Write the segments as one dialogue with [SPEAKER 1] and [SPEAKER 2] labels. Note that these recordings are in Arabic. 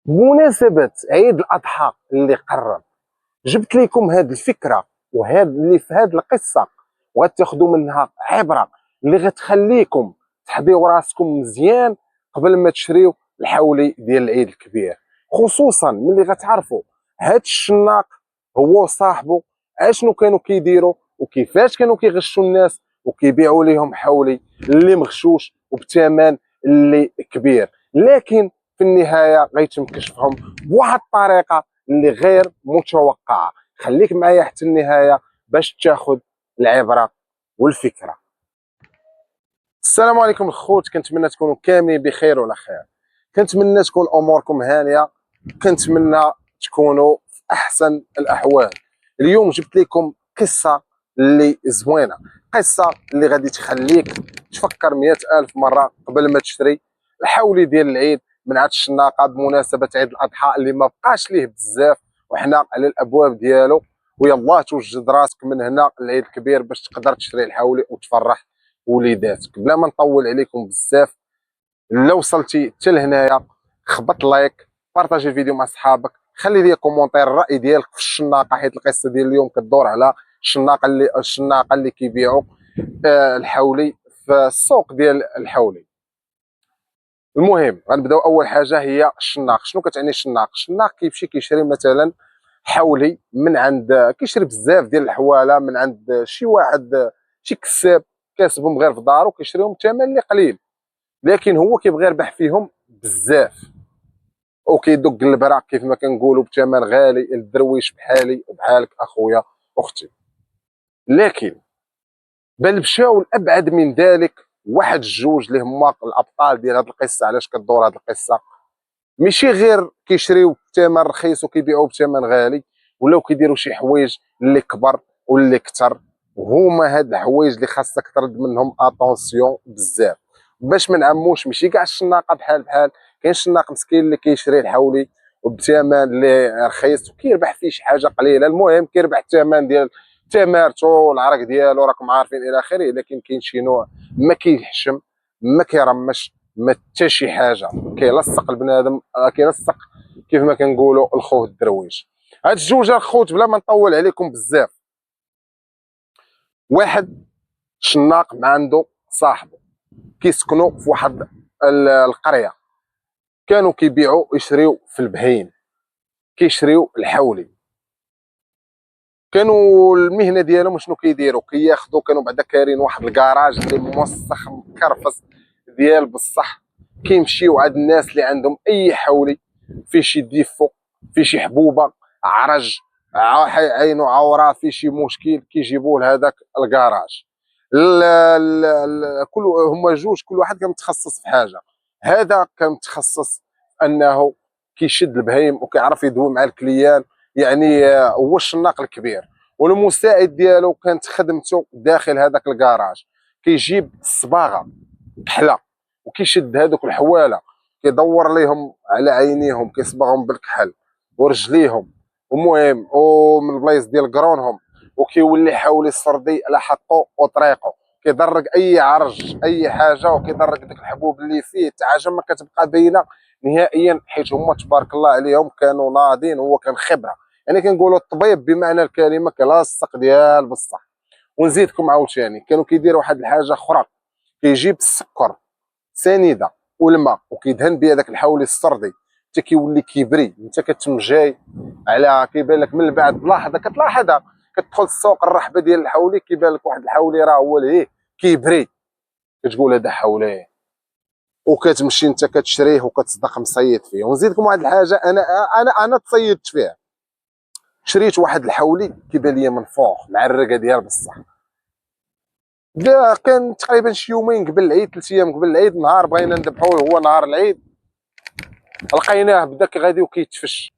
[SPEAKER 1] بمناسبة عيد الأضحى اللي قرب، جبت لكم هذه الفكرة وهذا اللي في هذه القصة، وغتاخذوا منها عبرة اللي غتخليكم تحضيو راسكم مزيان قبل ما تشريو الحولي ديال العيد الكبير. خصوصا ملي غتعرفوا هاد الشناق هو وصاحبه اشنو كانوا كيديروا وكيفاش كانوا كيغشوا الناس وكيبيعوا ليهم حولي اللي مغشوش وبثمن اللي كبير، لكن في النهايه غيتم كشفهم بواحد الطريقه اللي غير متوقعه. خليك معايا حتى النهايه باش تاخذ العبره والفكره. السلام عليكم الخوت، كنتمنى تكونوا كاملين بخير وعلى خير، كنتمنى تكون اموركم هانيه، كنتمنى تكونوا في احسن الاحوال. اليوم جبت لكم قصه اللي زوينه، قصه اللي غادي تخليك تفكر 100,000 مره قبل ما تشري الحولي ديال العيد من عاد الشناقه بمناسبه عيد الاضحى اللي ما بقاش ليه بزاف وحنا على الابواب ديالو. ويلا توجد راسك من هنا العيد الكبير باش تقدر تشري الحولي وتفرح وليداتك. بلا ما نطول عليكم بزاف، لو وصلتي حتى لهنايا خبط لايك، بارطاجي الفيديو مع صحابك، خلي لي كومونتير الراي ديالك في الشناقه، حيت القصه ديال اليوم كدور على الشناقه اللي كيبيعوا الحولي في السوق ديال الحولي. المهم غنبداو اول حاجه هي الشناق. شنو كتعني الشناق؟ الشناق كيمشي كيشري مثلا حولي من عند، كيشري بزاف ديال الحواله من عند شي واحد، شي كساب كاسبهم غير في دارو، كيشريهم بثمن اللي قليل، لكن هو كيبغي يربح فيهم بزاف وكيدق البرا كيف ما كنقولوا بثمن غالي. الدرويش بحالي وبحالك اخويا اختي. لكن بل مشاو لابعد من ذلك، واحد الجوج اللي هما الابطال ديال هذه القصه. علاش كدور هذه القصه؟ ماشي غير كيشريو بثمن رخيص وكيبيعوا بثمن غالي، ولاو كيديروا شي حوايج اللي كبر واللي كثر، وهما هاد الحوايج اللي خاصك ترد منهم اتونسيون بزاف باش ما نعموش. ماشي كاع الشناقه بحال كاين شناق مسكين اللي كيشري الحولي وبثمن اللي رخيص وكيربح فيه شي حاجه قليله، المهم كيربح الثمن ديال تمارته العرق ديالو راكم عارفين الى اخره. لكن كاين شي نوع ما كيحشم ما كيرمش ما حتى شي حاجه، كيلصق البنادم، كيلصق كيف ما كنقولوا الخوت الدرويش. هاد الجوج الخوت بلا ما نطول عليكم بزاف، واحد شناق مع عنده صاحبه كيسكنوا في واحد القريه، كانوا كيبيعوا يشريو في البهيم، كيشريو الحولي. كانوا المهنه ديالهم شنو كيديروا؟ كياخذوا، كانوا بعدا كارين واحد الكراج اللي موسخ مكرفس ديال بصح، كيمشيو عند الناس اللي عندهم اي حولي فيه شي ديفو، فيه شي حبوبه، عرج، عينو عوره، فيه شي مشكل، كيجيبوا لهذاك الكراج. كل هما جوج، كل واحد كان متخصص في حاجه. هذا كان متخصص انه كيشد البهيم وكيعرف يدوي مع الكليان، يعني هو الشناق الكبير. والمساعد ديالو كانت خدمته داخل هذاك الكراج، كيجيب الصباغه كحله وكيشد هذوك الحواله، كيدور ليهم على عينيهم، كيصبغهم بالكحل ورجليهم، المهم ومن البلايص ديال قرونهم، وكيولي حولي السردي على حقه وطريقه. كيدرك اي عرج اي حاجه وكيدرك ديك الحبوب اللي فيه، حتى حاجه ما كتبقى باينه نهائيا، حيت هما تبارك الله عليهم كانوا ناضين. هو كان خبره، يعني كنقولوا الطبيب بمعنى الكلمه، كلاصق ديال بصح. ونزيدكم عاوتاني كانوا كيديروا واحد الحاجه اخرى، كيجيب السكر سنيده والماء وكيدهن بها داك الحولي السردي حتى كيولي كيبري. انت كتم جاي على، كيبان لك من بعد لحظه كتلاحظها، كتدخل السوق الرحبه ديال الحولي كيبان لك واحد الحولي راه هو لهيه كيبري، كتقول هذا حولي، وكتمشي انت كتشريه وكتصدق مصيد فيه. ونزيدكم واحد الحاجه، انا تصيدت فيها، شريت واحد الحولي كيبان ليا من فوق مع الرقه ديال بصح. كان تقريبا شي يومين قبل العيد، 3 ايام قبل العيد، نهار بغينا نذبحوه هو نهار العيد، لقيناه بدا غادي وكيتفش،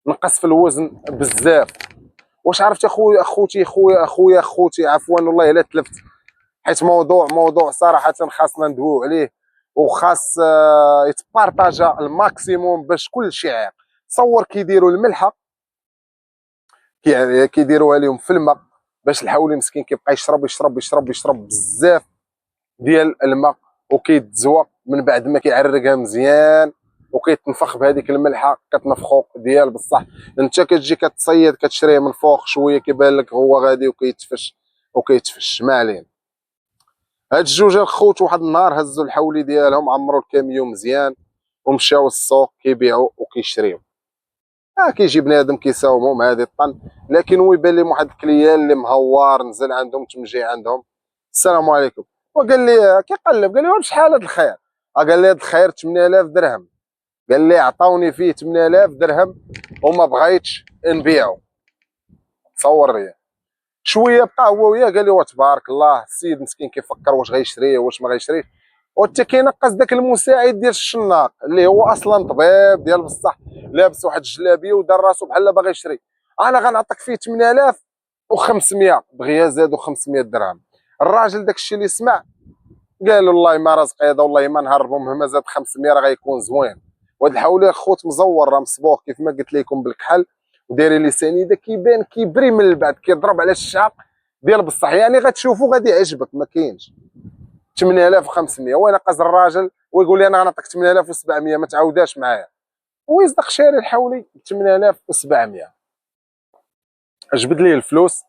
[SPEAKER 1] نقص في الوزن بزاف. واش عرفت اخوتي عفوا والله الا تلفت، حيت موضوع صراحه خاصنا ندويو عليه، وخاص يتبارطاجا الماكسيموم باش كل شيء عاق. تصور كيديروا الملحه، كيديروها لهم في الماء باش الحولي مسكين كيبقى يشرب بزاف ديال الماء، وكيتزوى من بعد ما كيعرقها مزيان وكيتنفخ بهذيك الملحه، كتنفخو ديال بصح. انت كتجي كتصيد كتشريه من فوق شويه كيبان لك هو غادي وكيتفش ما علينا. هاد الجوج الخوت واحد النهار هزوا الحولي ديالهم، عمروا الكاميون مزيان ومشاو للسوق كيبيعوا وكيشريو. كيجي بنادم كيساومهم هذه الطن، لكن هو يبان لي واحد الكليان اللي مهوار نزل عندهم تمجي عندهم. السلام عليكم. وقال لي كيقلب، قال لي شحال هذا الخير؟ قال لي هذا الخير 8000 درهم. قال لي عطاوني فيه 8000 درهم وما بغيتش نبيعو. تصور لي شويه بقى هو وياه، قال لي تبارك الله السيد مسكين كيفكر واش غيشريه واش ما غيشريش. وحتى كينقص داك المساعد ديال الشناق اللي هو اصلا طبيب ديال بصح، لابس واحد الجلابيه ودار راسو بحال باغي يشري. انا غنعطيك فيه 8500، بغيا زادو 500 درهم. الراجل داك الشيء اللي سمع قال والله ما رزق هذا، والله ما نهربوا، مهما زاد 500 راه غيكون زوين. وهاد الحولي خوت مزور راه مصبوغ كيف ما قلت لكم بالكحل، وداير لي سنيده كيبان كيبري من البعد، كيضرب على الشعق ديال بصح. يعني غتشوفو غادي يعجبك، ما كاينش 8500 وين قاز الراجل ويقول لي انا غنعطيك 8700، ما تعاوداش معايا. ويصدق شاري الحولي ب 8700. جبد ليه الفلوس،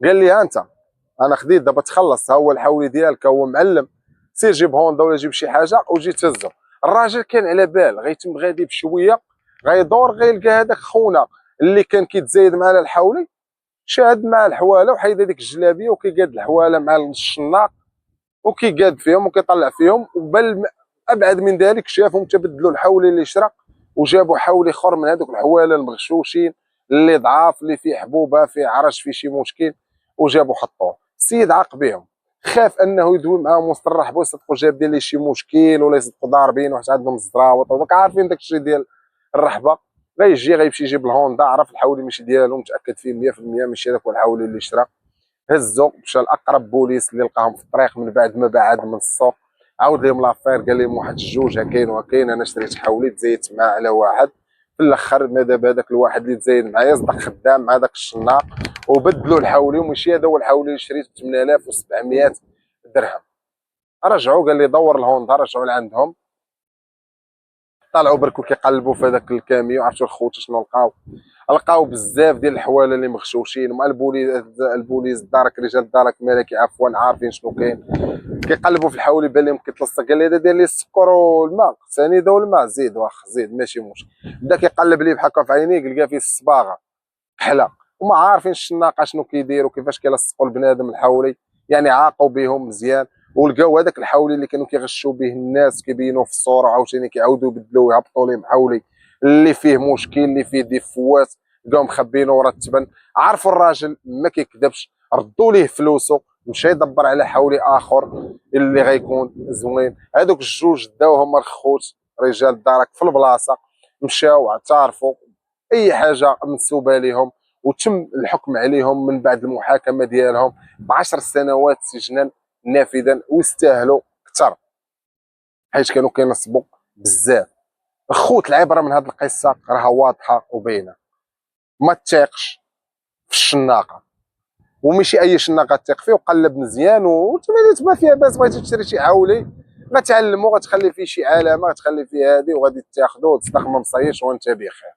[SPEAKER 1] قال لي ها انت انا خديت دابا تخلص، ها هو الحولي ديالك هو معلم، سير جيب هوندا ولا جيب شي حاجه وجي تهزو. الراجل كان على بال غيتم غادي بشويه غيدور غيلقى هذاك خونا اللي كان كيتزايد معنا الحولي، شاد مع الحواله وحيد هذيك الجلابيه وكيقاد الحواله مع الشناق وكيقاد فيهم وكيطلع فيهم. وبل ابعد من ذلك شافهم تبدلوا الحولي اللي شرق وجابوا حولي اخر من هذوك الحواله المغشوشين اللي ضعاف، اللي فيه حبوبه فيه عرش فيه شي مشكل، وجابوا حطوه. السيد عاق بهم، خاف انه يدوي معاهم وسط الرحبه ويصدقوا جاب ديال لي شي مشكل ولا يصدقوا ضاربين واحد عندهم الزراوط ودوك عارفين داك الشيء ديال الرحبه. غيجي غيمشي يجيب الهوندا، عرف الحولي ماشي ديالو، متاكد فيه 100% ماشي هذاك هو الحولي اللي شرا. هزو مشى لاقرب بوليس اللي لقاهم في الطريق من بعد ما بعد من السوق، عاود لهم لافير، قال لهم واحد الجوج كاين وكاين، انا شريت حولي تزايدت معاه على واحد، في الاخر دابا هذاك الواحد اللي تزايد معايا صدق خدام مع داك الشناق وبدلوا الحولي وماشي هذا هو الحولي اللي شريت ب 8700 درهم. رجعوا قال لي دور الهوندا، رجعوا لعندهم طلعوا بركو كيقلبوا في هذاك الكاميو. عرفتوا الخوت شنو لقاو بزاف ديال الحواله اللي مغشوشين، مع البوليس دارك رجال الدرك الملكي عفوا عارفين شنو كاين. كيقلبوا في الحولي بان لهم كيتلصق، قال لي هذا داير لي السكر والماء، ثاني داو الماء زيد واخ زيد ماشي مشكل. بدا كيقلب لي بحال هكا في عينيه لقى فيه الصباغه كحله، وما عارفين الشناقه شنو كيدير وكيفاش كيلصقوا البنادم الحولي. يعني عاقوا بهم مزيان ولقاو هذاك الحولي اللي كانوا كيغشوا به الناس كيبينوه في الصوره عاوتاني كيعاودوا يبدلوه ويهبطوا لهم حولي اللي فيه مشكل اللي فيه ديفوات، لقاو مخبينه ورا التبن. عرفوا الراجل ما كيكذبش، ردوا ليه فلوسه، مشى يدبر على حولي اخر اللي غيكون زوين. هذوك الجوج داوهم الخوت رجال الدرك في البلاصه، مشاو اعترفوا اي حاجه منسوبه لهم وتم الحكم عليهم من بعد المحاكمه ديالهم ب10 سنوات سجنا نافذا، ويستاهلوا اكثر حيت كانوا كينصبوا بزاف. خوت العبره من هذه القصه راها واضحه وبينه، ما تثيقش في الشناقه وماشي اي شناقه تثيق فيه، وقلب مزيان وتمنيت ما فيها باس. بغيتي تشري شي حولي غتعلمو، غتخلي فيه شي علامه، غتخلي فيه هذه وغادي تاخذو وتصدق ما مصيش وانت بخير.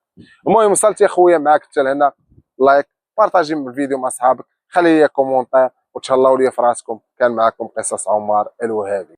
[SPEAKER 1] المهم وصلت يا خويا معاك حتى لهنا، لايك بارطاجي الفيديو مع صحابك، خلي لي كومونتير وتهلاو لي في راسكم. كان معكم قصص عمر الوهابي.